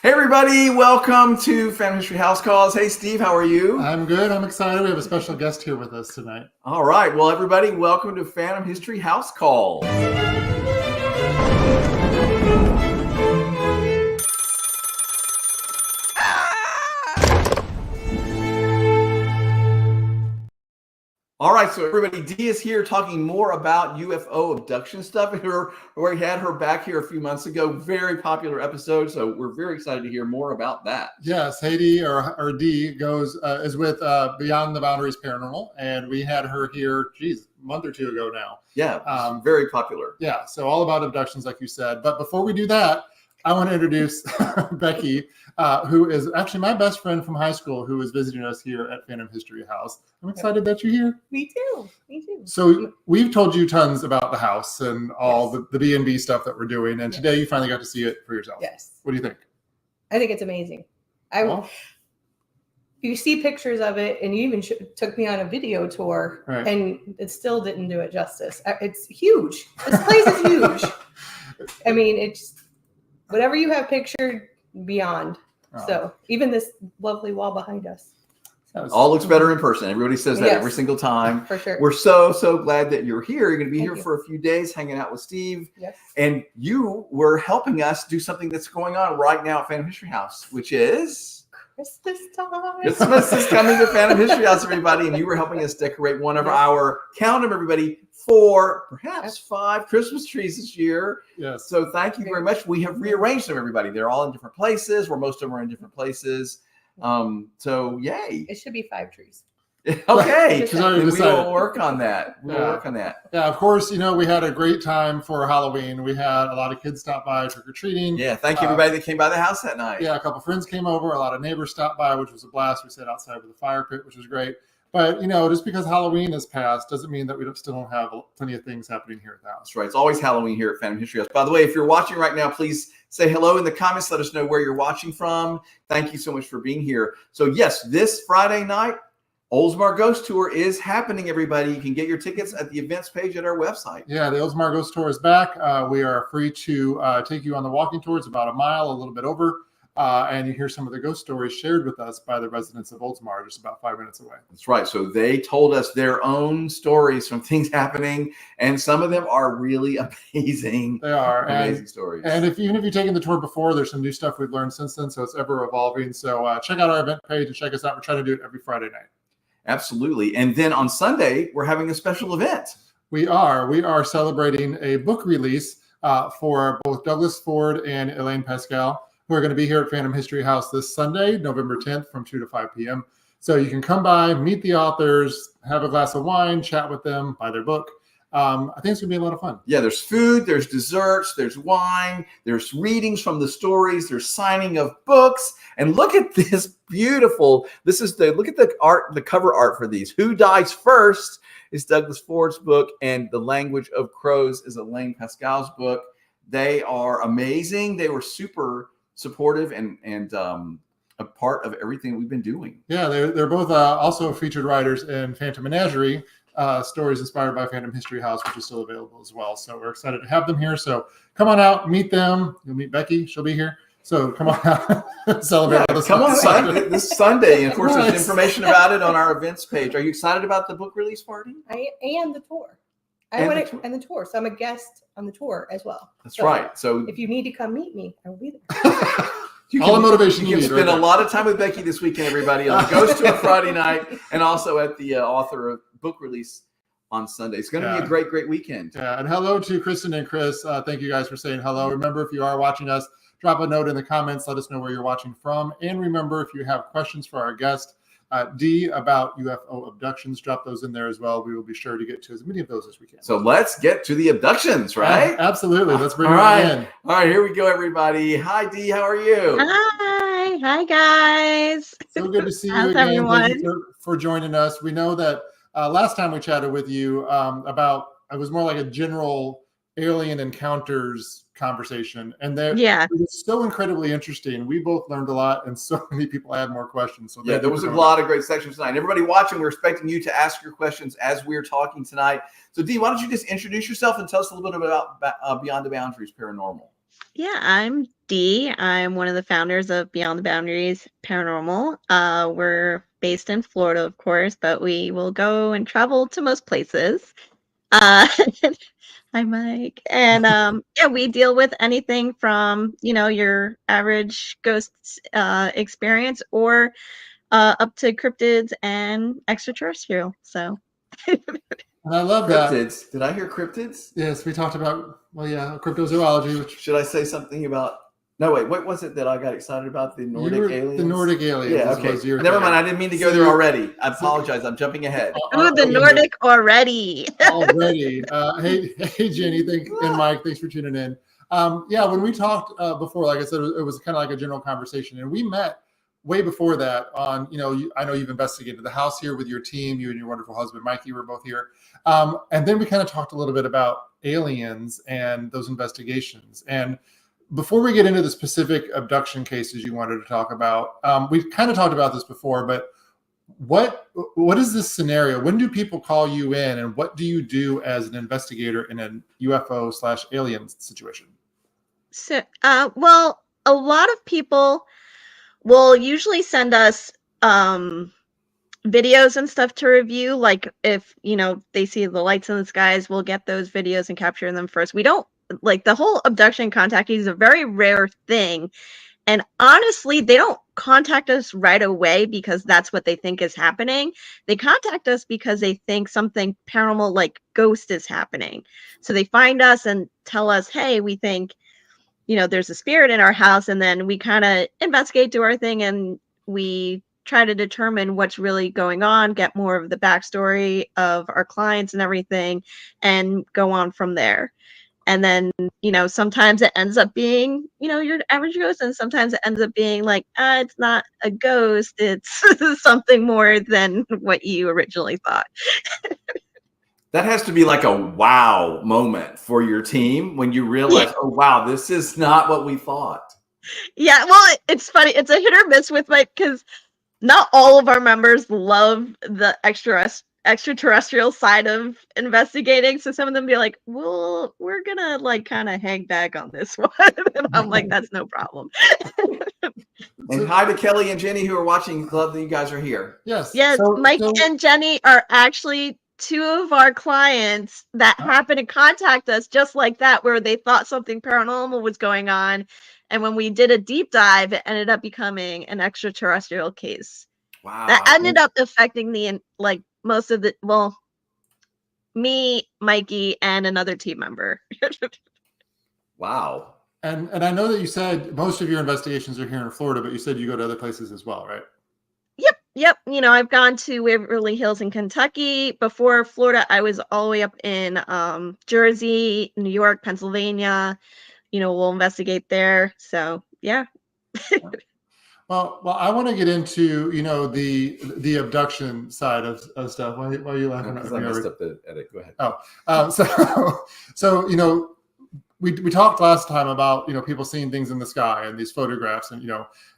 Hey everybody, welcome to Phantom History House Calls. Hey Steve, how are you? I'm good. I'm excited. We have a special guest here with us tonight. All right, well everybody, welcome to Phantom History House Calls. All right, so everybody, Dee is here talking more about UFO abduction stuff. We had her back here a few months ago. Very popular episode, so we're very excited to hear more about that. Yes, Haiti or Dee is with Beyond the Boundaries Paranormal, and we had her here, a month or two ago now. Yeah, very popular. Yeah, so all about abductions, like you said. But before we do that, I want to introduce Becky, who is actually my best friend from high school, who is visiting us here at Phantom History House. I'm excited that you're here. Me too. Me too. So we've told you tons about the house and all the B&B stuff that we're doing, and today you finally got to see it for yourself. Yes. What do you think? I think it's amazing. You see pictures of it, and you even took me on a video tour, right, and it still didn't do it justice. It's huge. This place is huge. I mean, it's whatever you have pictured beyond. So even this lovely wall behind us. So. All looks better in person. Everybody says that every single time. For sure. We're so glad that you're here. You're going to be here you. for a few days hanging out with Steve. Yes. And you were helping us do something that's going on right now at Phantom History House, which is Christmas time. Christmas is coming to Phantom History House, everybody. And you were helping us decorate one of our, count them, everybody, 4, perhaps 5 Christmas trees this year. Yes. So thank you very much. We have rearranged them, everybody. They're all in different places, where most of them are in different places. So yay. It should be 5 trees. Okay. We will work on that. We'll work on that. Yeah, of course, we had a great time for Halloween. We had a lot of kids stop by trick-or-treating. Yeah, thank you everybody that came by the house that night. Yeah, a couple friends came over, a lot of neighbors stopped by, which was a blast. We sat outside with a fire pit, which was great. But, just because Halloween has passed doesn't mean that we still don't have plenty of things happening here at the house. That's right. It's always Halloween here at Phantom History House. By the way, if you're watching right now, please say hello in the comments. Let us know where you're watching from. Thank you so much for being here. So, yes, this Friday night, Oldsmar Ghost Tour is happening, everybody. You can get your tickets at the events page at our website. Yeah, the Oldsmar Ghost Tour is back. We are free to take you on the walking tour. It's about a mile, a little bit over. And you hear some of the ghost stories shared with us by the residents of Oldsmar, just about 5 minutes away. That's right. So they told us their own stories from things happening, and some of them are really amazing. They are amazing stories. And even if you've taken the tour before, there's some new stuff we've learned since then. So it's ever evolving. So check out our event page and check us out. We're trying to do it every Friday night. Absolutely. And then on Sunday, we're having a special event. We are celebrating a book release for both Douglas Ford and Elaine Pascal, who are going to be here at Phantom History House this Sunday, November 10th from 2 to 5 p.m. So you can come by, meet the authors, have a glass of wine, chat with them, buy their book. I think it's going to be a lot of fun. Yeah, there's food, there's desserts, there's wine, there's readings from the stories, there's signing of books. And look at this beautiful, look at the art, the cover art for these. Who Dies First is Douglas Ford's book, and The Language of Crows is Elaine Pascal's book. They are amazing. They were super supportive and a part of everything we've been doing. Yeah, they're both also featured writers in Phantom Menagerie, stories inspired by Phantom History House, which is still available as well. So we're excited to have them here. So come on out, meet them. You'll meet Becky. She'll be here. So come on out, celebrate with us. Come on this Sunday. And of course, there's information about it on our events page. Are you excited about the book release party? I am the tour. And the tour. So I'm a guest on the tour as well. That's right. So if you need to come meet me, I will be there. All the motivation you can spend a lot of time with Becky this weekend, everybody, on the Ghost Tour Friday night, and also at the author of book release on Sunday. It's going to be a great weekend. Yeah, and hello to Kristen and Chris. Thank you guys for saying hello. Remember, if you are watching us, drop a note in the comments. Let us know where you're watching from. And remember, if you have questions for our guest, D, about UFO abductions, drop those in there as well. We will be sure to get to as many of those as we can. So let's get to the abductions, right? Absolutely. Let's bring them in. All right, here we go, everybody. Hi, D. How are you? Hi, guys. So good to see you again. Everyone. Thank you for joining us. We know that last time we chatted with you it was more like a general alien encounters conversation, and it was so incredibly interesting. We both learned a lot, and so many people had more questions. So there was a lot of great sections tonight. Everybody watching, we're expecting you to ask your questions as we're talking tonight. So Dee, why don't you just introduce yourself and tell us a little bit about Beyond the Boundaries Paranormal? Yeah, I'm Dee. I'm one of the founders of Beyond the Boundaries Paranormal. We're based in Florida, of course, but we will go and travel to most places. Uh, Hi, Mike. And yeah, we deal with anything from, your average ghost experience or up to cryptids and extraterrestrial. So, And I love that. Cryptids. Did I hear cryptids? Yes, we talked about, well, yeah, cryptozoology, which Should I say something about? No, wait. What was it that I got excited about? The you Nordic were aliens. the Nordic aliens. Yeah. is- Okay. was your Never thing. mind. I didn't mean to go So there you- already. I apologize. I'm jumping ahead. Our ooh, the aliens Nordic already. already. Hey, Jenny, and Mike, thanks for tuning in. Yeah, when we talked before, like I said, it was kind of like a general conversation, and we met way before that on, I know you've investigated the house here with your team, you and your wonderful husband, Mikey, were both here. And then we kind of talked a little bit about aliens and those investigations. And before we get into the specific abduction cases you wanted to talk about, we've kind of talked about this before, but what is this scenario? When do people call you in, and what do you do as an investigator in a UFO/alien situation? So, well, a lot of people will usually send us videos and stuff to review. Like if, they see the lights in the skies, we'll get those videos and capture them first. We don't like the whole abduction contacting is a very rare thing. And honestly, they don't contact us right away because that's what they think is happening. They contact us because they think something paranormal like ghost is happening. So they find us and tell us, hey, we think, there's a spirit in our house. And then we kind of investigate, do our thing, and we try to determine what's really going on, get more of the backstory of our clients and everything, and go on from there. And then, sometimes it ends up being, your average ghost, and sometimes it ends up being like, it's not a ghost, it's something more than what you originally thought. That has to be like a wow moment for your team when you realize, oh wow, this is not what we thought. Yeah, well, it's funny. It's a hit or miss with because not all of our members love the extraterrestrial side of investigating. So some of them be like, well, we're gonna like kind of hang back on this one. And I'm like, that's no problem. And hi to Kelly and Jenny who are watching. Love that you guys are here. Yes. Yes, Mike and Jenny are actually two of our clients that happen to contact us just like that, where they thought something paranormal was going on. And when we did a deep dive, it ended up becoming an extraterrestrial case. Wow. That ended up affecting most of the, well, me, Mikey, and another team member. Wow. And I know that you said most of your investigations are here in Florida, but you said you go to other places as well, right? Yep. I've gone to Waverly Hills in Kentucky. Before Florida, I was all the way up in Jersey, New York, Pennsylvania. We'll investigate there. So yeah. Well, I want to get into the abduction side of stuff. Why are you laughing at Because me? I messed up the edit. Go ahead. So we talked last time about people seeing things in the sky and these photographs, and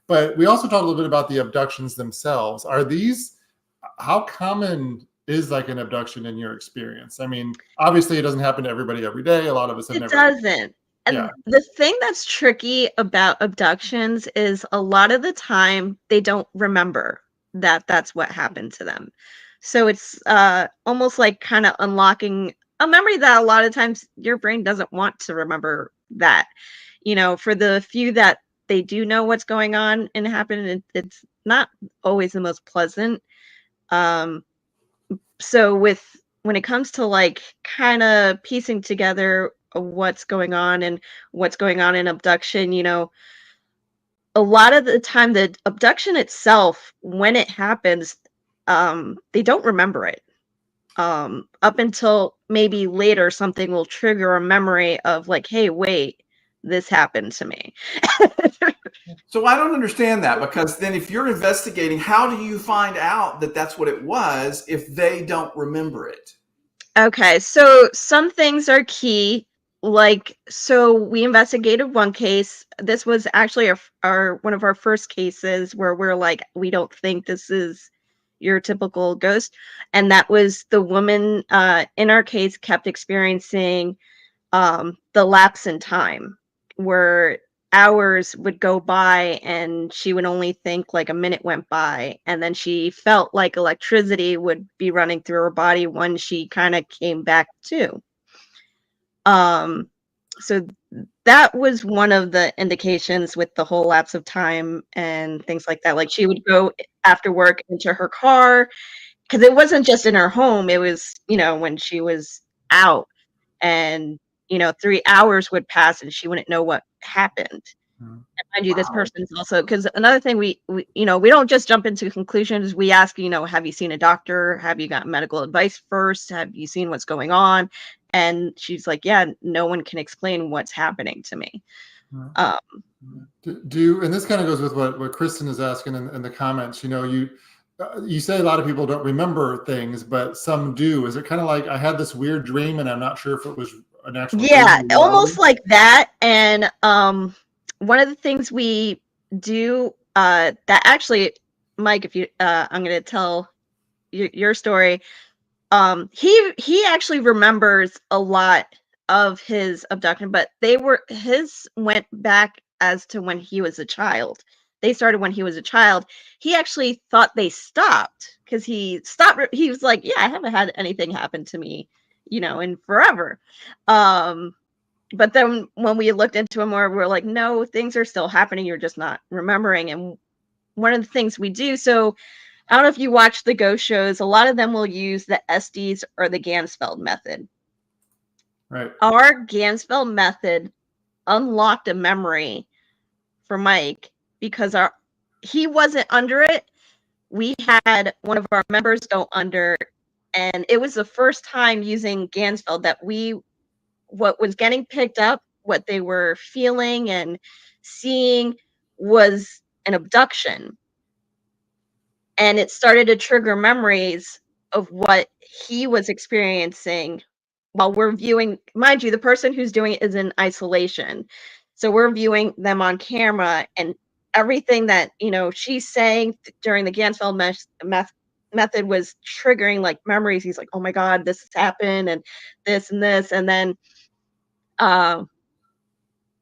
but we also talked a little bit about the abductions themselves. How common is like an abduction in your experience? I mean, obviously it doesn't happen to everybody every day. A lot of us have It never. doesn't. And Yeah. the thing that's tricky about abductions is a lot of the time they don't remember that that's what happened to them. So it's almost like kind of unlocking a memory that a lot of times your brain doesn't want to remember that. For the few that they do know what's going on and happened, it's not always the most pleasant. So when it comes to like kind of piecing together what's going on and what's going on in abduction, a lot of the time the abduction itself, when it happens, they don't remember it. Up until maybe later something will trigger a memory of like, hey, wait, this happened to me. So I don't understand that, because then if you're investigating, how do you find out that that's what it was if they don't remember it? Okay, so some things are key. So we investigated one case. This was actually our one of our first cases where we're like, we don't think this is your typical ghost, and that was the woman in our case kept experiencing the lapse in time. where hours would go by and she would only think like a minute went by, and then she felt like electricity would be running through her body when she kind of came back to. So that was one of the indications with the whole lapse of time and things like that. Like she would go after work into her car, because it wasn't just in her home, it was, when she was out, and 3 hours would pass and she wouldn't know what happened. Mhm. And mind you, this Wow. person's also, because another thing, we we don't just jump into conclusions. We ask, have you seen a doctor? Have you gotten medical advice first? Have you seen what's going on? And she's like, yeah, no one can explain what's happening to me. Mhm. Um, And this kind of goes with what Kristen is asking in the comments. You say a lot of people don't remember things, but some do. Is it kind of like, I had this weird dream and I'm not sure if it was an actual yeah, dream or almost reality? like that. And one of the things we do, that actually, Mike, if you I'm going to tell your story. He actually remembers a lot of his abduction, but his went back as to when he was a child. They started when he was a child. He actually thought they stopped because he stopped. He was like, "Yeah, I haven't had anything happen to me, in forever." But then when we looked into it more, we're like, "No, things are still happening. You're just not remembering." And one of the things we do, so I don't know if you watch the ghost shows, a lot of them will use the Estes or the Gansfeld method. Right. Our Gansfeld method unlocked a memory for Mike because he wasn't under it. We had one of our members go under, and it was the first time using Gansfeld that what was getting picked up, what they were feeling and seeing was an abduction. And it started to trigger memories of what he was experiencing while we're viewing. Mind you, the person who's doing it is in isolation, so we're viewing them on camera, and everything that she's saying during the Gansfeld method was triggering like memories. He's like, oh my god, this has happened, and this, and then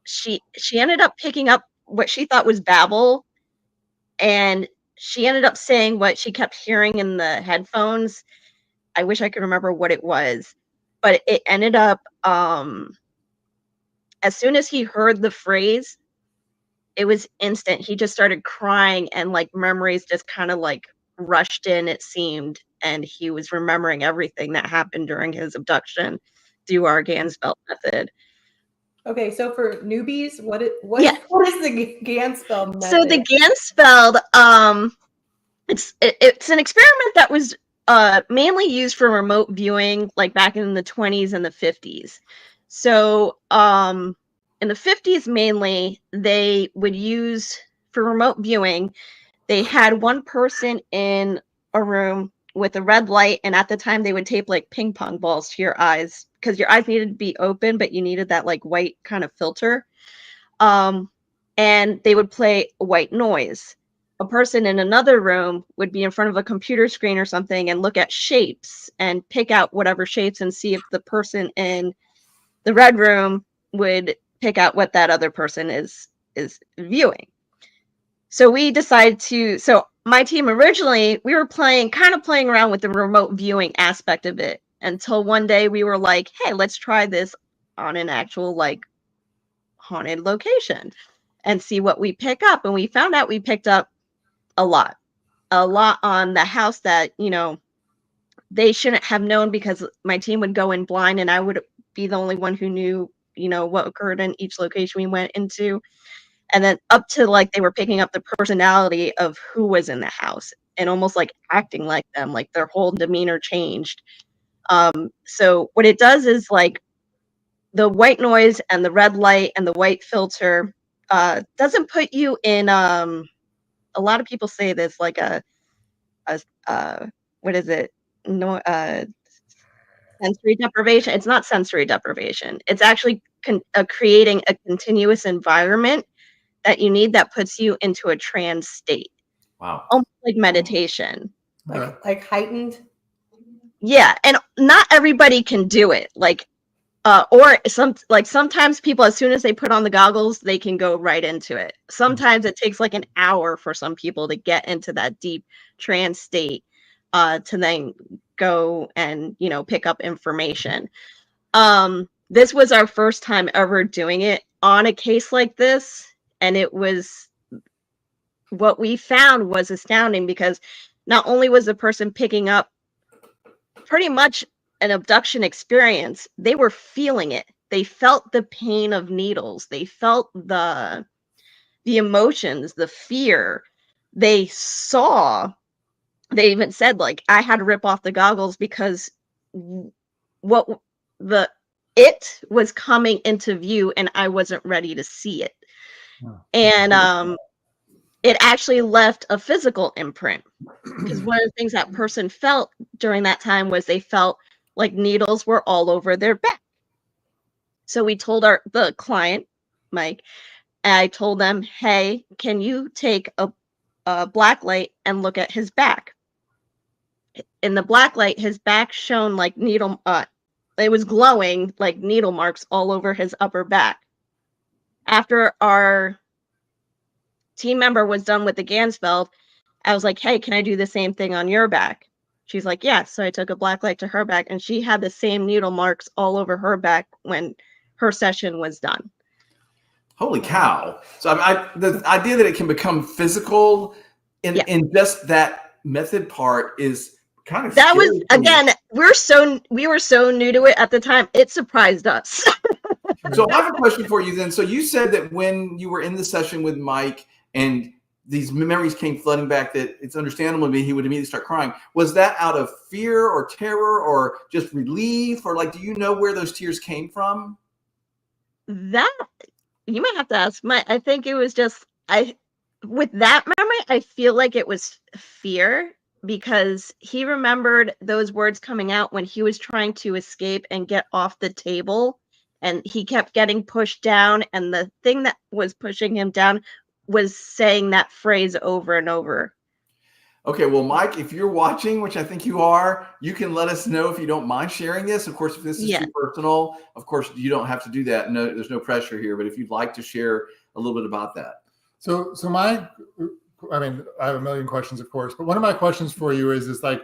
she ended up picking up what she thought was babble, and she ended up saying what she kept hearing in the headphones. I wish I could remember what it was, but it ended up, as soon as he heard the phrase, it was instant. He just started crying, and like memories just kind of like rushed in, it seemed, and he was remembering everything that happened during his abduction through our Gansfeld method. Okay, so for newbies, Yeah. what is the Gansfeld So method? the Gansfeld, it's an experiment that was mainly used for remote viewing, like back in the 20s and the 50s. So in the 50s mainly, they would use for remote viewing. They had one person in a room with a red light, and at the time they would tape like ping pong balls to your eyes because your eyes needed to be open, but you needed that like white kind of filter. And they would play white noise. A person in another room would be in front of a computer screen or something and look at shapes and pick out whatever shapes and see if the person in the red room would pick out what that other person is viewing. So we decided so my team originally, we were kind of playing around with the remote viewing aspect of it until one day we were like, hey, let's try this on an actual like haunted location and see what we pick up. And we found out we picked up a lot on the house that, they shouldn't have known, because my team would go in blind and I would be the only one who knew, what occurred in each location we went into. And then up to like they were picking up the personality of who was in the house and almost like acting like them, like their whole demeanor changed. So what it does is like the white noise and the red light and the white filter doesn't put you in a lot of people say this like a what is it, no sensory deprivation. It's not sensory deprivation, it's actually creating a continuous environment that you need that puts you into a trance state, Wow. almost like meditation. Like heightened? Yeah, and not everybody can do it. Like Or sometimes people, as soon as they put on the goggles, they can go right into it. Sometimes it takes like an hour for some people to get into that deep trance state, to then go and, pick up information. This was our first time ever doing it on a case like this, and what we found was astounding, because not only was the person picking up pretty much an abduction experience, they were feeling it. They felt the pain of needles. They felt the emotions, the fear. They even said, like, I had to rip off the goggles because what it was coming into view and I wasn't ready to see it. And it actually left a physical imprint, because one of the things that person felt during that time was they felt like needles were all over their back. So we told the client, Mike, and I told them, hey, can you take a black light and look at his back? In the black light, his back shone like it was glowing like needle marks all over his upper back. After our team member was done with the Gansfeld, I was like, hey, can I do the same thing on your back? She's like, yeah. So I took a black light to her back, and she had the same needle marks all over her back when her session was done. Holy cow. So the idea that it can become physical in just that method part is kind of that was, again, we were so new to it at the time, it surprised us. So I have a question for you then. So you said that when you were in the session with Mike and these memories came flooding back, that it's understandable to me he would immediately start crying. Was that out of fear or terror or just relief, or do you know where those tears came from? That you might have to ask Mike. I think it was just with that memory, I feel like it was fear, because he remembered those words coming out when he was trying to escape and get off the table, and he kept getting pushed down, and the thing that was pushing him down was saying that phrase over and over. Okay, well, Mike, if you're watching, which I think you are, you can let us know if you don't mind sharing this. Of course, if this is too personal, of course, you don't have to do that. No, there's no pressure here. But if you'd like to share a little bit about that. So I have a million questions, of course, but one of my questions for you is like,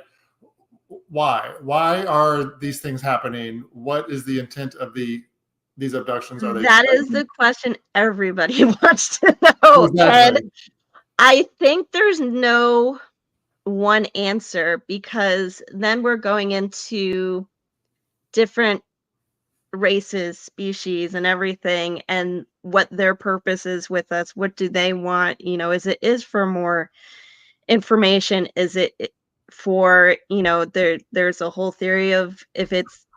why? Why are these things happening? What is the intent of these abductions? That is the question everybody wants to know. Exactly. And I think there's no one answer, because then we're going into different races, species, and everything, and what their purpose is with us. What do they want? Is it for more information? Is it for, there's a whole theory of if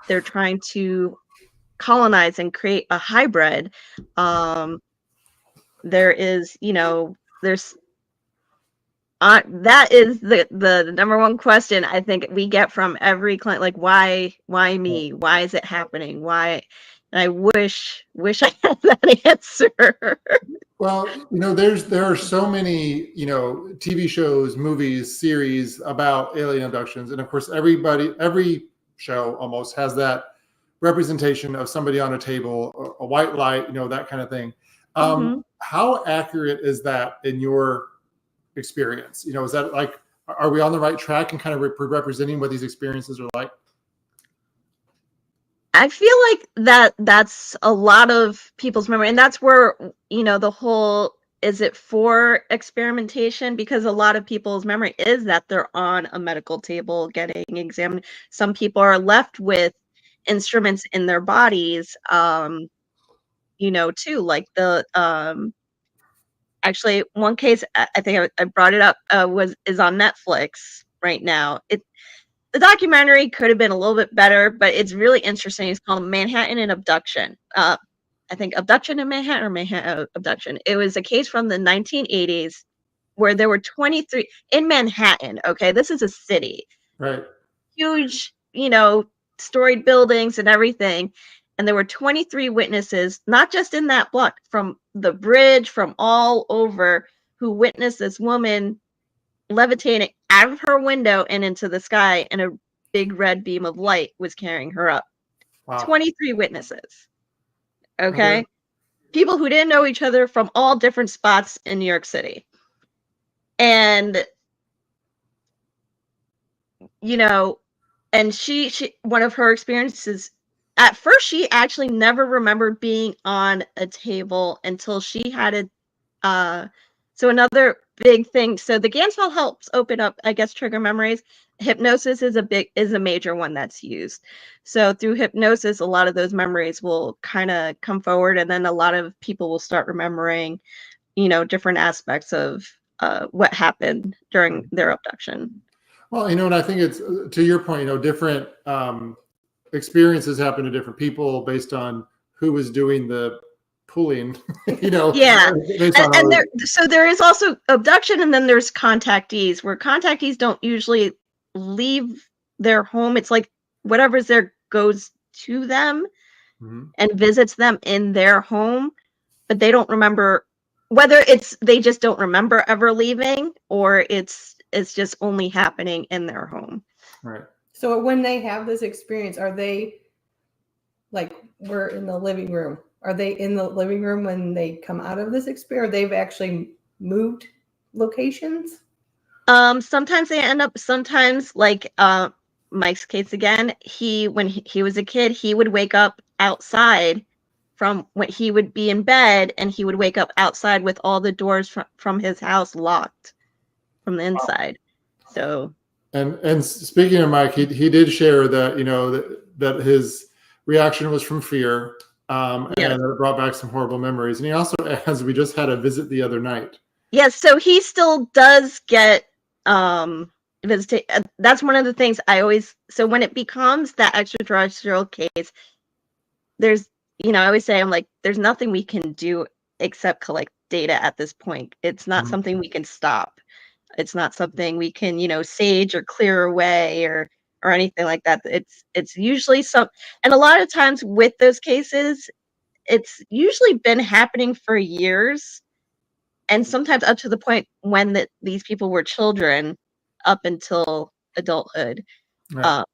they're trying to colonize and create a hybrid. There is, there's that is the number one question I think we get from every client, like, why me? Why is it happening? Why? And I wish I had that answer. Well, there are so many, TV shows, movies, series about alien abductions. And of course, every show almost has that representation of somebody on a table, a white light, that kind of thing. How accurate is that in your experience? Is that like, are we on the right track and kind of representing what these experiences are like? I feel like that's a lot of people's memory, and that's where, the whole, is it for experimentation? Because a lot of people's memory is that they're on a medical table getting examined. Some people are left with instruments in their bodies, too, like actually one case, I think I brought it up, is on Netflix right now. The documentary could have been a little bit better, but it's really interesting. It's called Manhattan and Abduction. I think Abduction in Manhattan, or Manhattan Abduction. It was a case from the 1980s where there were 23 in Manhattan. Okay, this is a city, right? Huge, storied buildings and everything. And there were 23 witnesses, not just in that block, from the bridge, from all over, who witnessed this woman levitating out of her window and into the sky, and a big red beam of light was carrying her up. Wow. 23 witnesses. Okay. Okay. People who didn't know each other from all different spots in New York City. And, you know, and she one of her experiences, at first she actually never remembered being on a table until she had so another big thing, so the Ganzfeld helps open up, I guess, trigger memories. Hypnosis is a major one that's used. So through hypnosis, a lot of those memories will kind of come forward, and then a lot of people will start remembering, different aspects of what happened during their abduction. Well, and I think it's to your point, different experiences happen to different people based on who was doing the pulling, Yeah. based on And there is also abduction, and then there's contactees, where contactees don't usually leave their home. It's like whatever's there goes to them and visits them in their home, but they don't remember, whether it's they just don't remember ever leaving, or it's just only happening in their home. Right. So when they have this experience, are they like, we're in the living room? Are they in the living room when they come out of this experience? Or they've actually moved locations? Sometimes they end up, sometimes, like Mike's case again, when he was a kid, he would wake up outside from when he would be in bed, and he would wake up outside with all the doors from his house locked from the inside. So and speaking of Mike, he did share that that his reaction was from fear, and it brought back some horrible memories. And he also adds, we just had a visit the other night. Yes, so he still does get visitation. That's one of the things I always, so when it becomes that extraterrestrial case, there's, I always say, I'm like, there's nothing we can do except collect data at this point. It's not something we can stop. It's not something we can, sage or clear away or anything like that. It's usually and a lot of times with those cases, it's usually been happening for years, and sometimes up to the point when these people were children, up until adulthood. Right.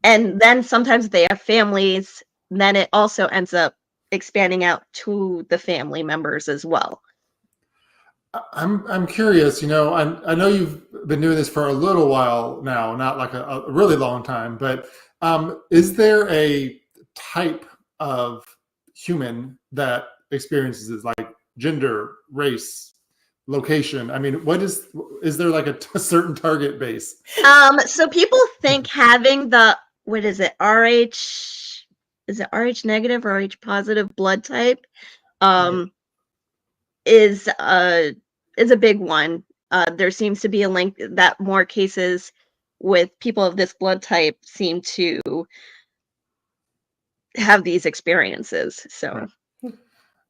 And then sometimes they have families, then it also ends up expanding out to the family members as well. I'm curious, I know you've been doing this for a little while now, not like a really long time, but is there a type of human that experiences this, like gender, race, location? I mean, is there like a certain target base? So people think having the, what is it, is it RH negative or RH positive blood type, is a big one. There seems to be a link that more cases with people of this blood type seem to have these experiences. So,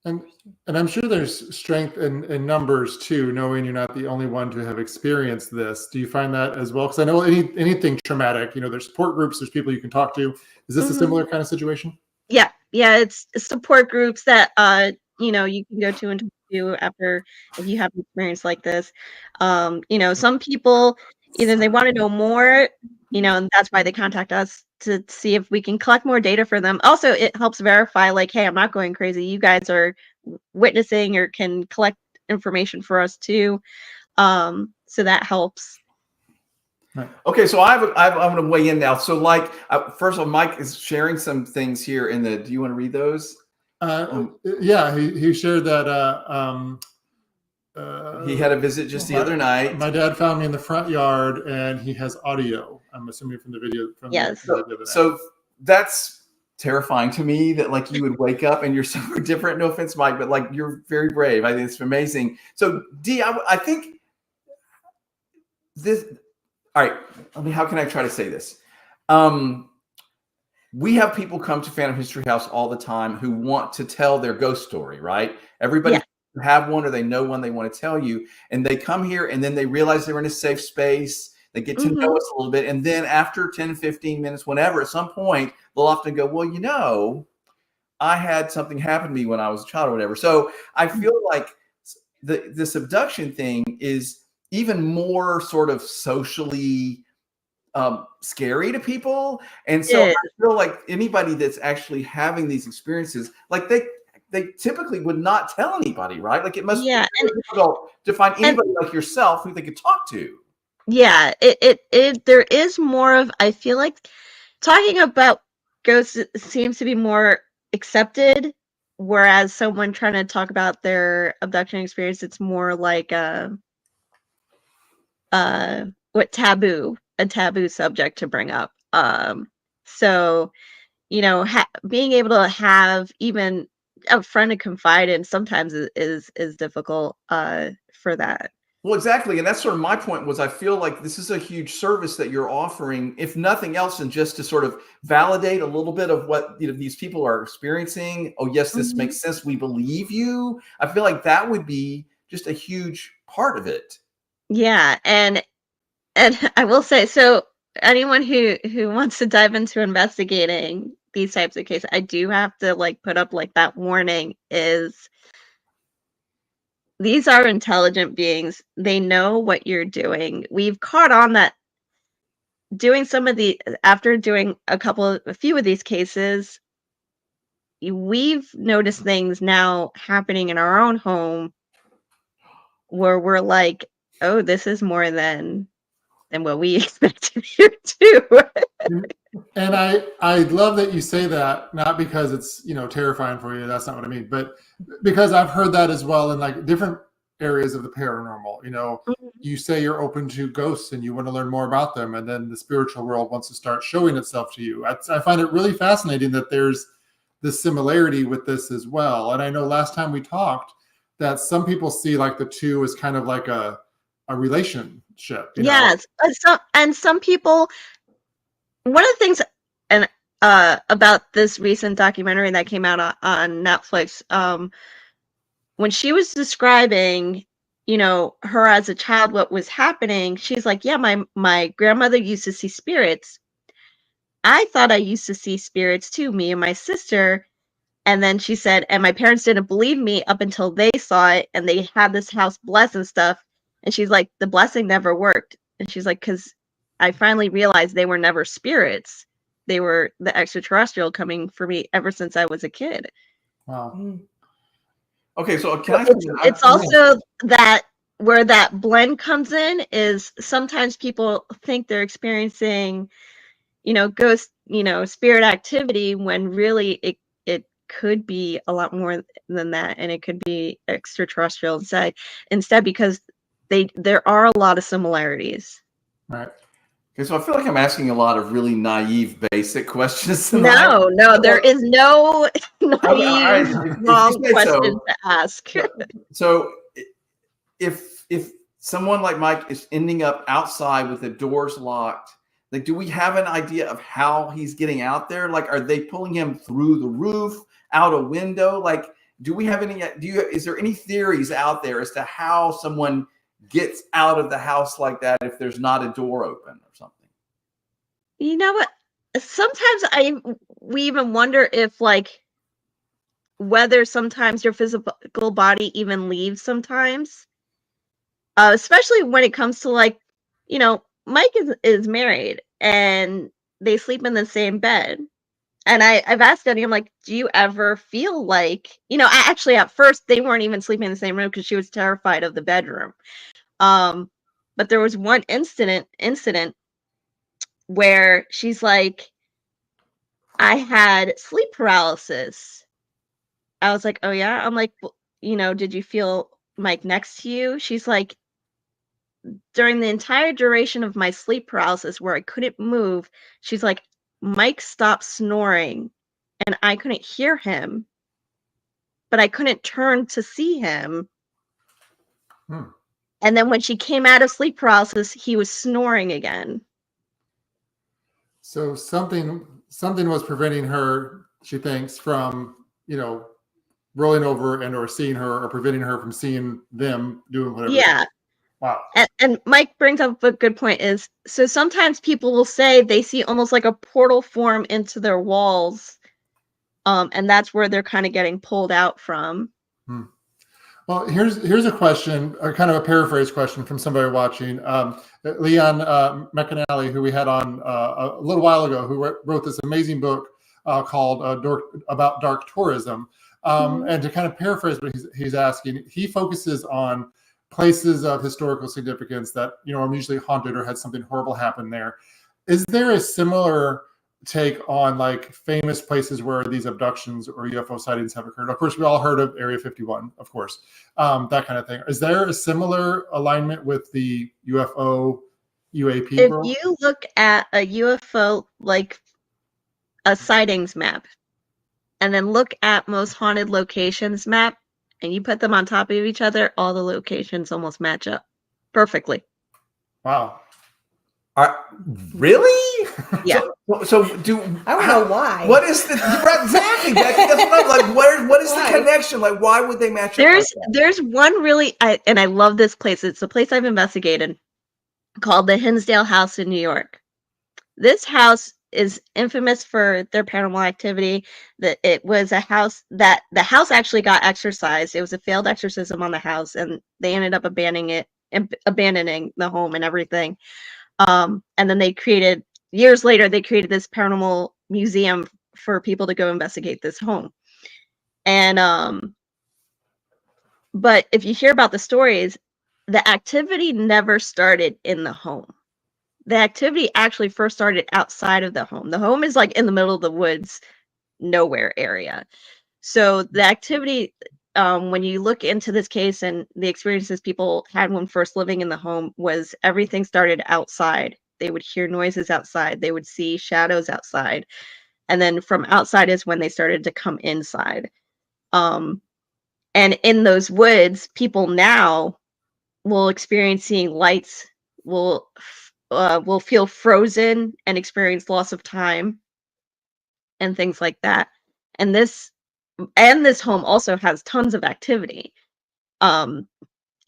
and I'm sure there's strength in numbers too, knowing you're not the only one to have experienced this. Do you find that as well? Because I know anything traumatic, there's support groups, there's people you can talk to. Is this a similar kind of situation? Yeah, it's support groups that you can go to and talk to after, if you have an experience like this. Some people, either they want to know more, and that's why they contact us to see if we can collect more data for them. Also, it helps verify, like, hey, I'm not going crazy. You guys are witnessing or can collect information for us too. So that helps. Okay, so I'm going to weigh in now. So, like, first of all, Mike is sharing some things here in the. Do you want to read those? Yeah, he shared that he had a visit just the other night. My dad found me in the front yard, and he has audio. I'm assuming from the video. Yes. So that's terrifying to me, that like you would wake up and you're so different. No offense, Mike, but like you're very brave. I think it's amazing. So D, I think this. All right. How can I try to say this? We have people come to Phantom History House all the time who want to tell their ghost story, right? Everybody have one, or they know one they want to tell you, and they come here and then they realize they're in a safe space. They get to know us a little bit. And then after 10, 15 minutes, whenever, at some point, they'll often go, well, I had something happen to me when I was a child or whatever. So I feel like this abduction thing is even more sort of socially scary to people. And so Yeah. I feel like anybody that's actually having these experiences, like they typically would not tell anybody, right? Like it must be Yeah, very difficult to find anybody like yourself who they could talk to. yeah, it there is more of, I feel like talking about ghosts seems to be more accepted, whereas someone trying to talk about their abduction experience, it's more like what a taboo subject to bring up. So being able to have even a friend to confide in sometimes is difficult for that. Well, exactly. And that's sort of my point was I feel like this is a huge service that you're offering, if nothing else, and just to sort of validate a little bit of what these people are experiencing. Oh, yes, this Mhm. makes sense. We believe you. I feel like that would be just a huge part of it. Yeah, and I will say, so anyone who wants to dive into investigating these types of cases, I do have to like put up like that warning is these are intelligent beings. They know what you're doing. We've caught on that doing some of the after doing a few of these cases, we've noticed things now happening in our own home where we're like, oh, this is more than what we expected here too. And I love that you say that, not because it's terrifying for you. That's not what I mean, but because I've heard that as well in like different areas of the paranormal. You say you're open to ghosts and you want to learn more about them, and then the spiritual world wants to start showing itself to you. I find it really fascinating that there's this similarity with this as well. And I know last time we talked that some people see like the two as kind of like a relationship. Yes, and some people. One of the things, and about this recent documentary that came out on Netflix, when she was describing, her as a child, what was happening, she's like, "Yeah, my grandmother used to see spirits. I thought I used to see spirits too, me and my sister." And then she said, and my parents didn't believe me up until they saw it, and they had this house blessed and stuff. And she's like, the blessing never worked. And she's like, because I finally realized they were never spirits. They were the extraterrestrial coming for me ever since I was a kid. Wow. Okay, so can So I? it's also that where that blend comes in is sometimes people think they're experiencing, ghost, spirit activity when really it could be a lot more than that, and it could be extraterrestrial instead because there are a lot of similarities. Right. Okay, so I feel like I'm asking a lot of really naive, basic questions tonight. No, there is no naive, If you wrong say question so. to ask. So if someone like Mike is ending up outside with the doors locked, like, do we have an idea of how he's getting out there? Like, are they pulling him through the roof, out a window? Like, do we have any? Is there any theories out there as to how someone gets out of the house like that if there's not a door open or something? You know what? Sometimes we even wonder if like whether sometimes your physical body even leaves sometimes. Especially when it comes to like, Mike is married and they sleep in the same bed. And I've asked Eddie, I'm like, do you ever feel like, actually at first they weren't even sleeping in the same room because she was terrified of the bedroom. But there was one incident where she's like, I had sleep paralysis. I was like, oh yeah. I'm like, well, did you feel Mike next to you? She's like, during the entire duration of my sleep paralysis where I couldn't move, she's like, Mike stopped snoring and I couldn't hear him, but I couldn't turn to see him. Hmm. And then when she came out of sleep paralysis, he was snoring again. So something was preventing her, she thinks, from rolling over and or seeing her, or preventing her from seeing them doing whatever. Yeah. Wow. And Mike brings up a good point is, so sometimes people will say they see almost like a portal form into their walls. And that's where they're kind of getting pulled out from. Hmm. Well, here's a question, or kind of a paraphrase question from somebody watching. Leon McAnally, who we had on a little while ago, who wrote this amazing book called about dark tourism. And to kind of paraphrase what he's asking, he focuses on places of historical significance that are usually haunted or had something horrible happen there. Is there a similar take on like famous places where these abductions or UFO sightings have occurred? Of course, we all heard of Area 51, of course, that kind of thing. Is there a similar alignment with the UFO UAP If world? you look at a UFO, like a sightings map, and then look at most haunted locations map, and you put them on top of each other, all the locations almost match up perfectly. Wow. Really? Yeah. So I don't know why. What is the exactly, Becky? That's what I'm like. What is the connection? Like, why would they match up? There's one really, and I love this place. It's a place I've investigated called the Hinsdale House in New York. This house is infamous for their paranormal activity. That it was a house that the house actually got exorcised. It was a failed exorcism on the house, and they ended up abandoning the home and everything. And then years later, they created this paranormal museum for people to go investigate this home. And but if you hear about the stories, the activity never started in the home. The activity actually first started outside of the home. The home is like in the middle of the woods, nowhere area. So the activity, when you look into this case and the experiences people had when first living in the home, was everything started outside. They would hear noises outside. They would see shadows outside. And then from outside is when they started to come inside. And in those woods, people now will experience seeing lights, will feel frozen and experience loss of time and things like that. And this home also has tons of activity. And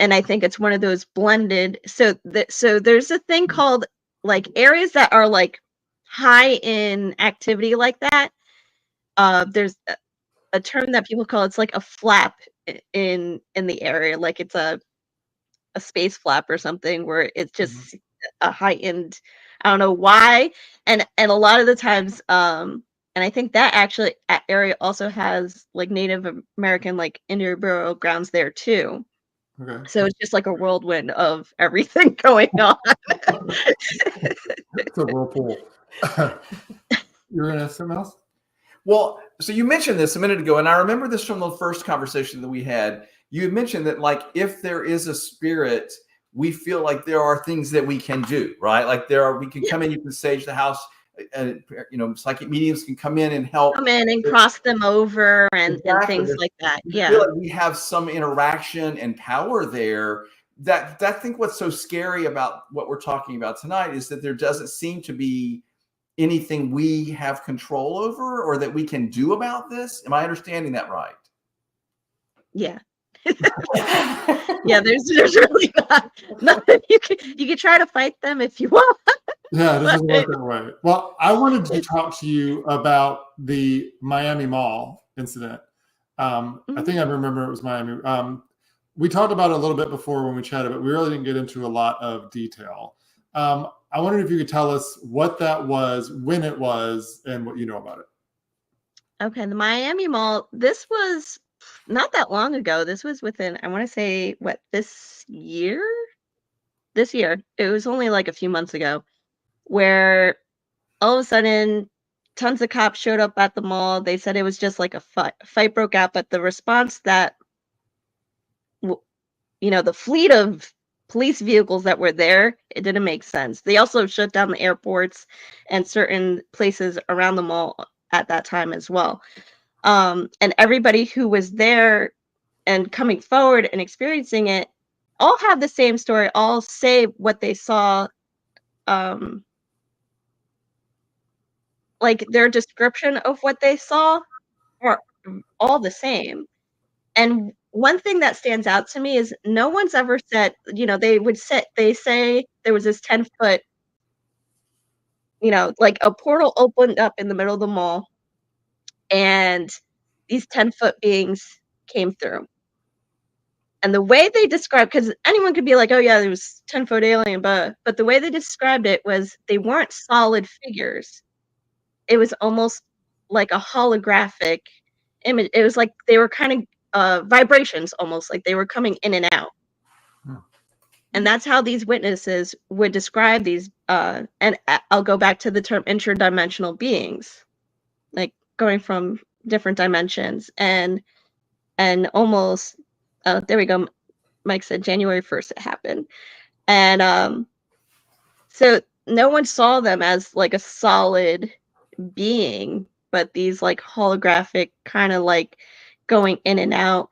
I think it's one of those blended. So there's a thing called like areas that are like high in activity like that. There's a term that people call, it's like a flap in the area, like it's a space flap or something, where it's just a heightened, I don't know why. And a lot of the times, and I think that actually area also has like Native American, like Indian burial grounds there too. Okay. So it's just like a whirlwind of everything going on. It's a whirlpool. You were gonna ask something else? Well, so you mentioned this a minute ago, and I remember this from the first conversation that we had. You had mentioned that, like, if there is a spirit, we feel like there are things that we can do, right? Like we can come in, you can sage the house, and psychic mediums can come in and help. Come in and cross them over and things like that. We Yeah. feel like we have some interaction and power there. That I think what's so scary about what we're talking about tonight is that there doesn't seem to be anything we have control over or that we can do about this. Am I understanding that right? Yeah. Yeah, there's really nothing you can try to fight them if you want. Yeah, it doesn't work that way. Well, I wanted to talk to you about the Miami Mall incident. I think I remember it was Miami. We talked about it a little bit before when we chatted, but we really didn't get into a lot of detail. I wondered if you could tell us what that was, when it was, and what you know about it. Okay, the Miami Mall, this was not that long ago. This was within, I want to say, this year? This year. It was only like a few months ago, where all of a sudden, tons of cops showed up at the mall. They said it was just like a fight broke out, but the response that, the fleet of police vehicles that were there, it didn't make sense. They also shut down the airports and certain places around the mall at that time as well. And everybody who was there and coming forward and experiencing it all have the same story, all say what they saw, like their description of what they saw are all the same. And one thing that stands out to me is no one's ever said, they say there was this 10-foot, like a portal opened up in the middle of the mall and these 10-foot beings came through. And the way they described, because anyone could be like, oh yeah, there was 10-foot alien, but the way they described it was they weren't solid figures. It was almost like a holographic image. It was like they were kind of vibrations, almost like they were coming in and out. And that's how these witnesses would describe these. And I'll go back to the term interdimensional beings, like going from different dimensions and almost. There we go. Mike said January 1st it happened, and so no one saw them as like a solid being, but these like holographic kind of like going in and out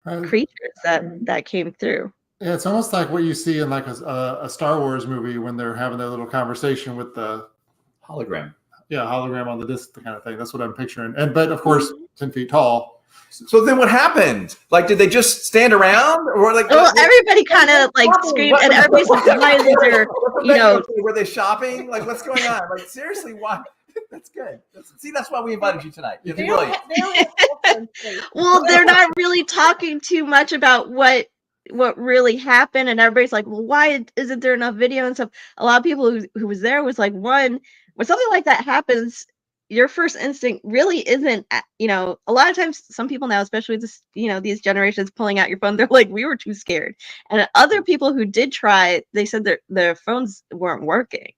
creatures that came through. Yeah, it's almost like what you see in like a Star Wars movie when they're having their little conversation with the hologram. Yeah, hologram on the disc, the kind of thing. That's what I'm picturing. But of course, 10 feet tall. So then what happened? Like, did they just stand around, or like? Well, everybody kind of like screamed, and everybody's like, "Why isn't there?" You know, were they shopping? Like, what's going on? Like, seriously, why? That's good. That's why we invited you tonight. You're brilliant. Well, they're not really talking too much about what really happened, and everybody's like, "Well, why isn't there enough video and stuff?" A lot of people who was there was like, when something like that happens, your first instinct really isn't, a lot of times some people now, especially this, these generations, pulling out your phone, they're like, we were too scared. And other people who did try, they said their phones weren't working.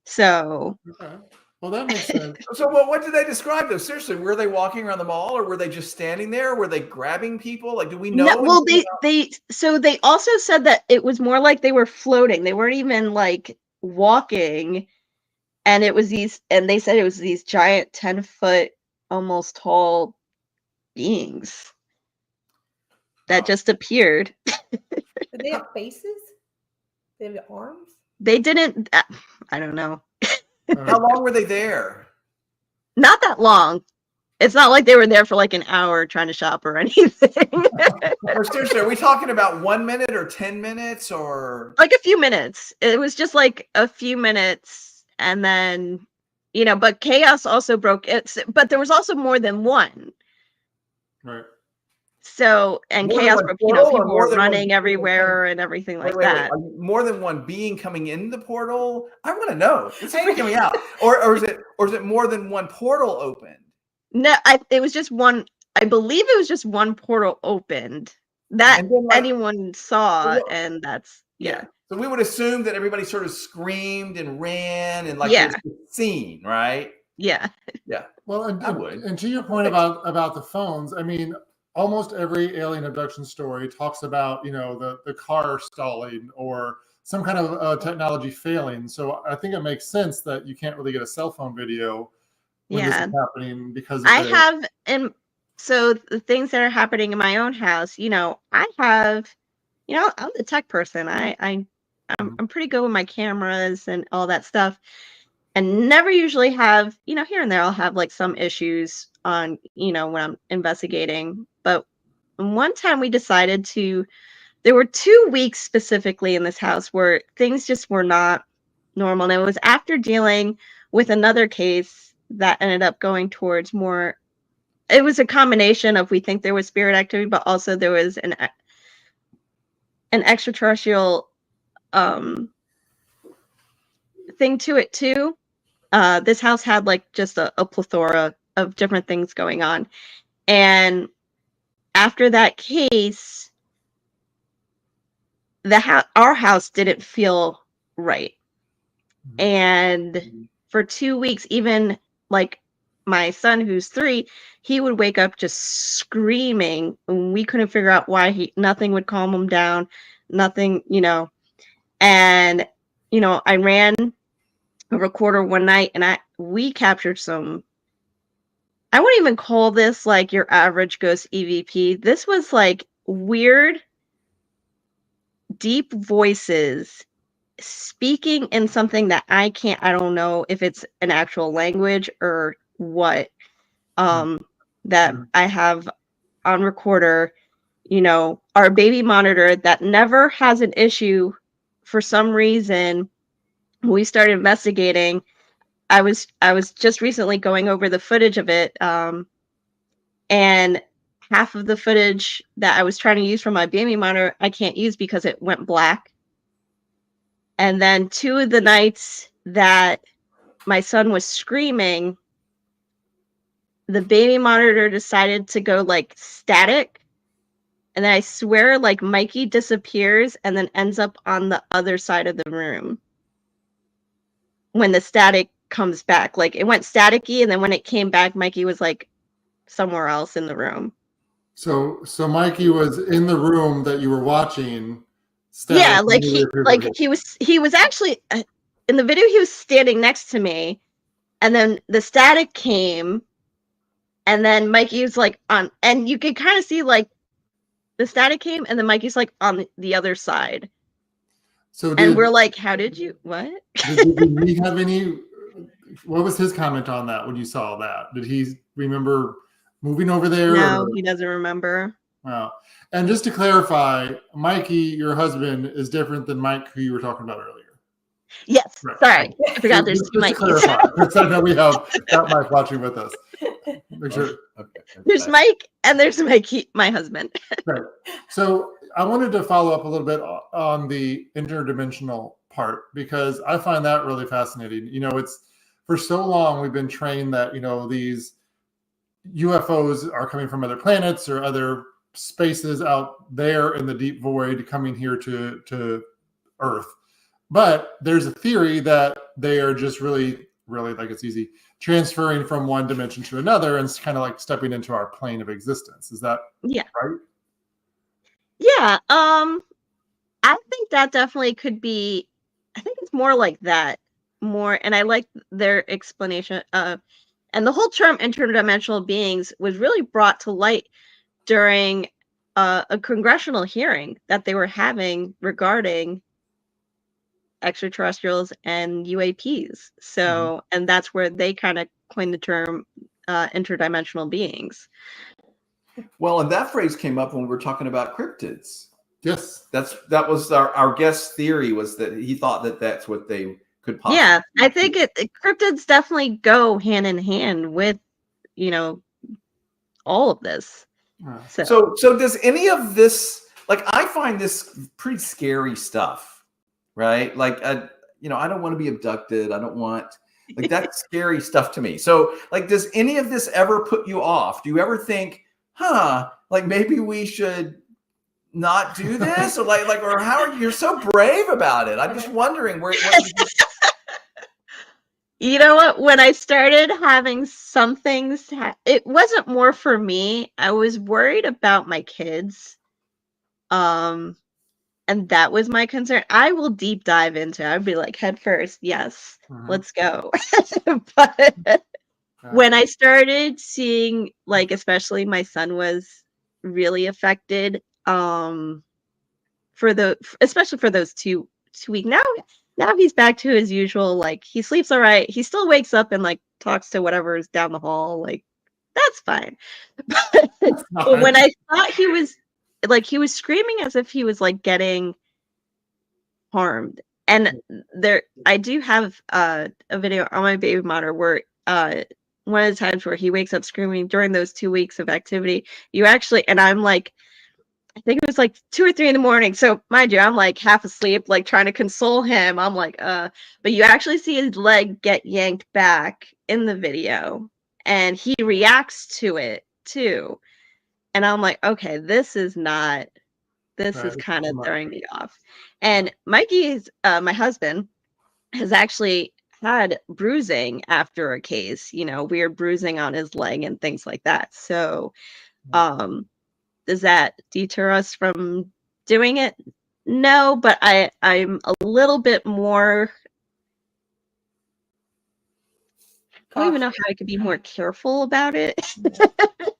So okay. Well, that makes sense. So what did they describe though? Seriously, were they walking around the mall, or were they just standing there? Were they grabbing people? Like, do we know? No, well, they also said that it was more like they were floating. They weren't even like walking. And it was they said it was these giant 10-foot, almost tall beings that just appeared. Did they have faces? They have arms? They didn't. I don't know. How long were they there? Not that long. It's not like they were there for like an hour trying to shop or anything. Or seriously, are we talking about 1 minute or 10 minutes or like a few minutes? It was just like a few minutes. And then, but chaos also broke it. But there was also more than one. Right. So, and more chaos broke, people were running everywhere and everything like that. Wait. More than one being coming in the portal? I want to know. This is freaking me out. Or is it more than one portal opened? No, it was just one. I believe it was just one portal opened that anyone saw, and that's yeah. So we would assume that everybody sort of screamed and ran and like yeah. this scene, right? Yeah. Yeah. Well, and to your point about the phones, I mean, almost every alien abduction story talks about, the car stalling or some kind of technology failing. So I think it makes sense that you can't really get a cell phone video when this is happening because of so the things that are happening in my own house, I have, I'm the tech person. I'm pretty good with my cameras and all that stuff, and never usually have, here and there I'll have like some issues on, when I'm investigating. But one time we decided there were 2 weeks specifically in this house where things just were not normal. And it was after dealing with another case that ended up going towards more, it was a combination of, we think there was spirit activity, but also there was an extraterrestrial thing to it too. This house had like just a plethora of different things going on. And after that case, our house didn't feel right. And for 2 weeks, even like my son, who's 3, he would wake up just screaming, and we couldn't figure out why. Nothing would calm him down, nothing, and I ran a recorder one night, and we captured some, I wouldn't even call this like your average ghost EVP. This was like weird, deep voices speaking in something that I don't know if it's an actual language or what, that I have on recorder, our baby monitor that never has an issue. For some reason, we started investigating. I was just recently going over the footage of it, and half of the footage that I was trying to use from my baby monitor, I can't use because it went black. And then 2 of the nights that my son was screaming, the baby monitor decided to go like static. And then I swear like Mikey disappears and then ends up on the other side of the room when the static comes back. Like it went staticky, and then when it came back, Mikey was like somewhere else in the room. So Mikey was in the room that you were watching. Yeah, like he was actually in the video. He was standing next to me, and then the static came, and then Mikey was like on, and you could kind of see like the static came, and then Mikey's like on the other side. So and we're like, how did you? What? Did he have any? What was his comment on that when you saw that? Did he remember moving over there? No, he doesn't remember. Wow. And just to clarify, Mikey, your husband, is different than Mike, who you were talking about earlier. Yes. Right. Sorry. I forgot there's two Mikes. I know we have that Mike watching with us. Make sure. Okay. There's Mike and there's Mikey, my husband. Right. So I wanted to follow up a little bit on the interdimensional part, because I find that really fascinating. You know, it's for so long we've been trained that, you know, these UFOs are coming from other planets or other spaces out there in the deep void coming here to Earth. But there's a theory that they are just really, like it's easy, transferring from one dimension to another and it's kind of like stepping into our plane of existence. Is that right? Yeah. I think that definitely could be, I think it's more like that. More, and I like their explanation. And the whole term interdimensional beings was really brought to light during a congressional hearing that they were having regarding extraterrestrials and UAPs. So, and that's where they kind of coined the term interdimensional beings. Well, and that phrase came up when we were talking about cryptids. Yes. That was our guest theory, was that he thought that that's what they could possibly. Yeah, I think cryptids definitely go hand in hand with, you know, all of this. So does any of this, like, I find this pretty scary stuff, right? Like, you know, I don't want to be abducted. I don't want, like, that's scary stuff to me. So, like, does any of this ever put you off? Do you ever think, like maybe we should not do this, or like, or how are you're so brave about it? I'm just wondering where. You know what? When I started having some things, it wasn't more for me. I was worried about my kids. And that was my concern. I will deep dive into it. I'd be like, head first, yes, let's go. But when I started seeing, like, especially my son was really affected, especially for those two weeks. Now he's back to his usual, like, he sleeps all right. He still wakes up and like talks to whatever is down the hall. Like, that's fine. But when I thought he was screaming as if he was like getting harmed. And I do have a video on my baby monitor where one of the times where he wakes up screaming during those 2 weeks of activity, and I'm like, I think it was like 2 or 3 in the morning. So mind you, I'm like half asleep, like trying to console him. I'm like, but you actually see his leg get yanked back in the video and he reacts to it too. And I'm like, okay, this is kind of throwing me off. And Mikey's, my husband, has actually had bruising after a case, you know, weird bruising on his leg and things like that. So, does that deter us from doing it? No, but I'm a little bit more. I don't even know how I could be more careful about it.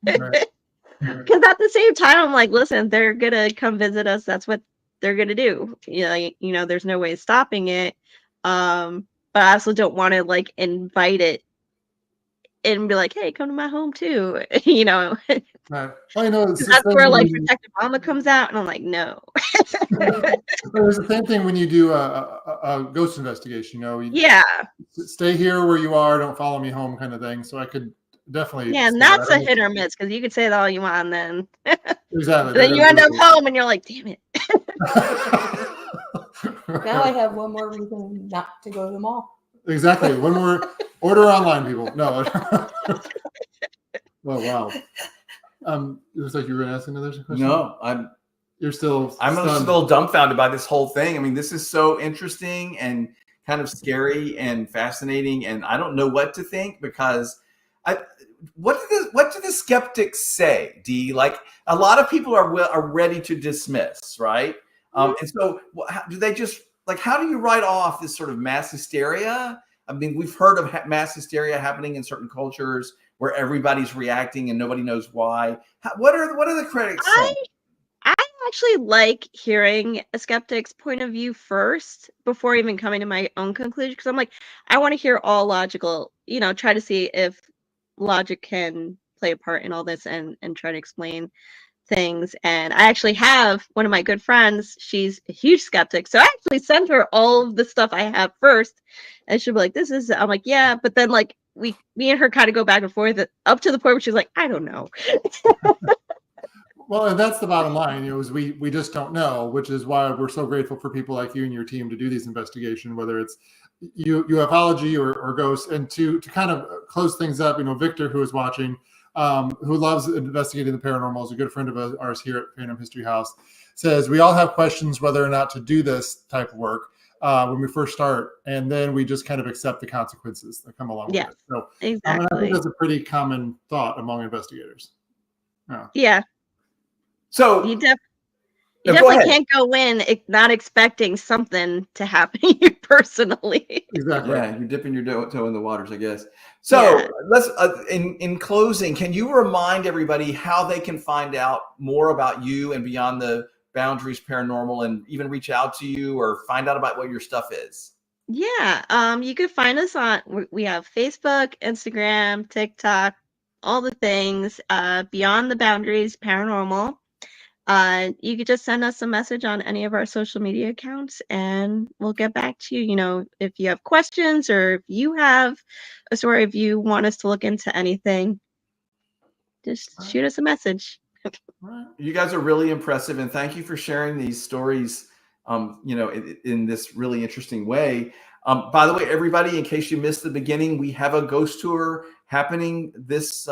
Because at the same time, I'm like, listen, they're gonna come visit us. That's what they're gonna do. You know, there's no way of stopping it. But I also don't want to like invite it and be like, hey, come to my home too. You know. Right. Well, you know, that's where like Protective Mama comes out, and I'm like, no. There's the same thing when you do a ghost investigation. You know, yeah, stay here where you are, don't follow me home, kind of thing. So I could definitely. Yeah, and say that's that. a hit or miss because you could say that all you want, and then Exactly. then you end up home and you're like, damn it. Now I have one more reason not to go to the mall. Exactly. One more. Order online, people. No. Oh wow. It looks like you were going to ask another question. No, You're still. I'm stunned. still dumbfounded by this whole thing. I mean, this is so interesting and kind of scary and fascinating, and I don't know what to think because what do the skeptics say? Dee? Like a lot of people are ready to dismiss, right? And so do they just like how do you write off this sort of mass hysteria? I mean, we've heard of mass hysteria happening in certain cultures where everybody's reacting and nobody knows why. What are the critics saying? I actually like hearing a skeptic's point of view first before even coming to my own conclusion because I'm like, I want to hear all logical, try to see if logic can play a part in all this and try to explain things. And I actually have one of my good friends, she's a huge skeptic. So I actually sent her all of the stuff I have first. And she'll be like, I'm like, yeah. But then like me and her kind of go back and forth up to the point where she's like, I don't know. Well, and that's the bottom line, is we just don't know, which is why we're so grateful for people like you and your team to do these investigations, whether it's ufology or ghosts. And to kind of close things up, Victor, who is watching, who loves investigating the paranormal, is a good friend of ours here at Phantom History House, says we all have questions whether or not to do this type of work when we first start, and then we just kind of accept the consequences that come along with it. So exactly. I think that's a pretty common thought among investigators. Yeah. So you definitely can't go in not expecting something to happen to you personally. Exactly. Yeah, you're dipping your toe in the waters, I guess. So let's, in closing, can you remind everybody how they can find out more about you and Beyond the Boundaries Paranormal, and even reach out to you or find out about what your stuff is? Yeah, you can find us we have Facebook, Instagram, TikTok, all the things. Beyond the Boundaries Paranormal. You could just send us a message on any of our social media accounts and we'll get back to you. If you have questions or if you have a story, if you want us to look into anything, just shoot us a message. You guys are really impressive, and thank you for sharing these stories, in this really interesting way. By the way, everybody, in case you missed the beginning, we have a ghost tour happening this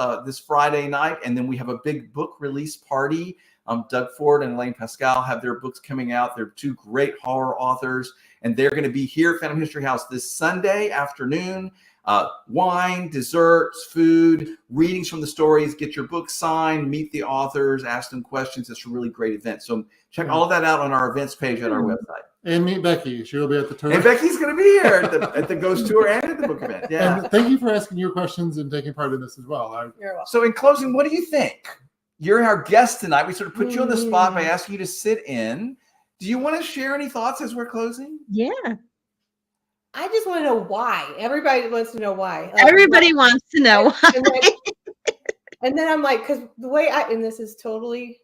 Friday night, and then we have a big book release party. Doug Ford and Elaine Pascal have their books coming out. They're two great horror authors, and they're going to be here at Phantom History House this Sunday afternoon. Wine, desserts, food, readings from the stories, get your book signed, meet the authors, ask them questions. It's a really great event. So check all of that out on our events page at our website. And meet Becky. She will be at the tour. And Becky's going to be here at the ghost tour and at the book event. Yeah. And thank you for asking your questions and taking part in this as well. You're welcome. So in closing, what do you think? You're our guest tonight. We sort of put you on the spot by asking you to sit in. Do you want to share any thoughts as we're closing? Yeah. I just want to know why. Everybody wants to know why. Everybody wants to know why. And then I'm like, because the way and this is totally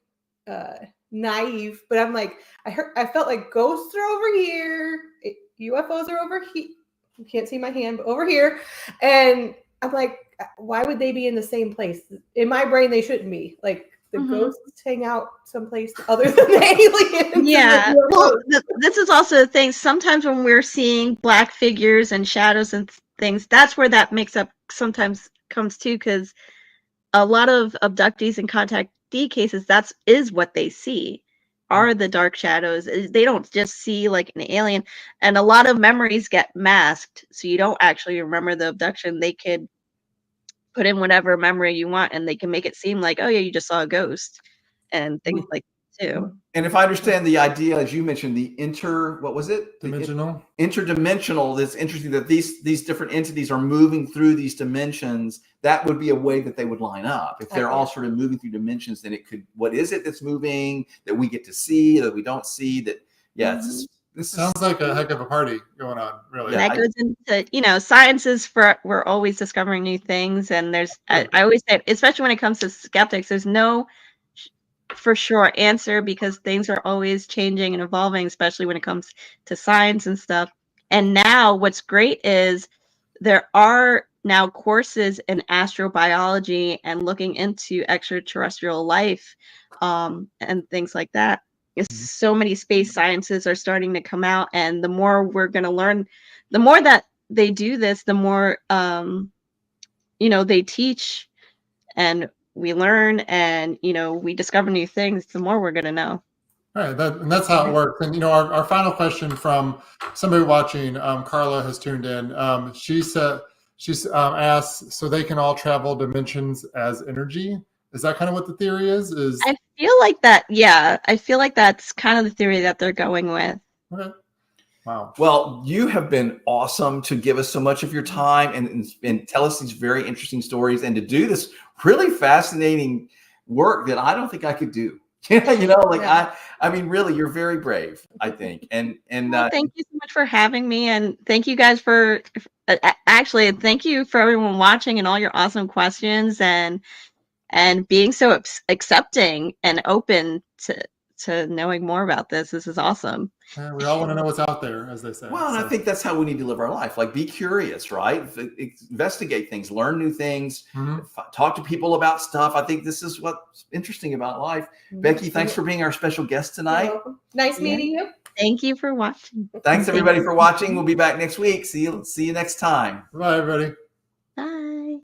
naive, but I'm like, I felt like ghosts are over here, UFOs are over here. You can't see my hand, but over here. And I'm like, why would they be in the same place? In my brain, they shouldn't be. Like, the ghosts hang out someplace other than the aliens. Yeah. Well, this is also the thing. Sometimes when we're seeing black figures and shadows and things, that's where that mix-up sometimes comes too, because a lot of abductees and contactee cases, is what they see, are the dark shadows. They don't just see like an alien. And a lot of memories get masked, so you don't actually remember the abduction. They could put in whatever memory you want and they can make it seem like, oh yeah, you just saw a ghost and things like that too. And if I understand the idea, as you mentioned, the Dimensional. Interdimensional, it's interesting that these different entities are moving through these dimensions. That would be a way that they would line up. If they're all sort of moving through dimensions, then it could, what is it that's moving that we get to see, that we don't see, that, this sounds like a heck of a party going on, really. That goes into, science is we're always discovering new things. And I always say, especially when it comes to skeptics, there's no for sure answer because things are always changing and evolving, especially when it comes to science and stuff. And now what's great is there are now courses in astrobiology and looking into extraterrestrial life, and things like that. So many space sciences are starting to come out, and the more we're going to learn, the more that they do this, the more they teach, and we learn, and we discover new things, the more we're going to know. All right, and that's how it works. And our final question from somebody watching, Carla has tuned in. She said she's asked, so they can all travel dimensions as energy. Is that kind of what the theory is? I feel like that. Yeah, I feel like that's kind of the theory that they're going with. Okay. Wow. Well, you have been awesome to give us so much of your time and tell us these very interesting stories, and to do this really fascinating work that I don't think I could do. I mean, really, you're very brave, I think. And well, thank you so much for having me, and thank you guys for actually, thank you for everyone watching and all your awesome questions, and being so accepting and open to knowing more about this. This is awesome. Yeah, we all want to know what's out there, as they say. Well, and I think that's how we need to live our life. Like, be curious, right? Investigate things, learn new things, talk to people about stuff. I think this is what's interesting about life. Becky, thanks for being our special guest tonight. Nice meeting you. Thank you for watching. Thanks everybody for watching. We'll be back next week. See you next time. Bye, everybody.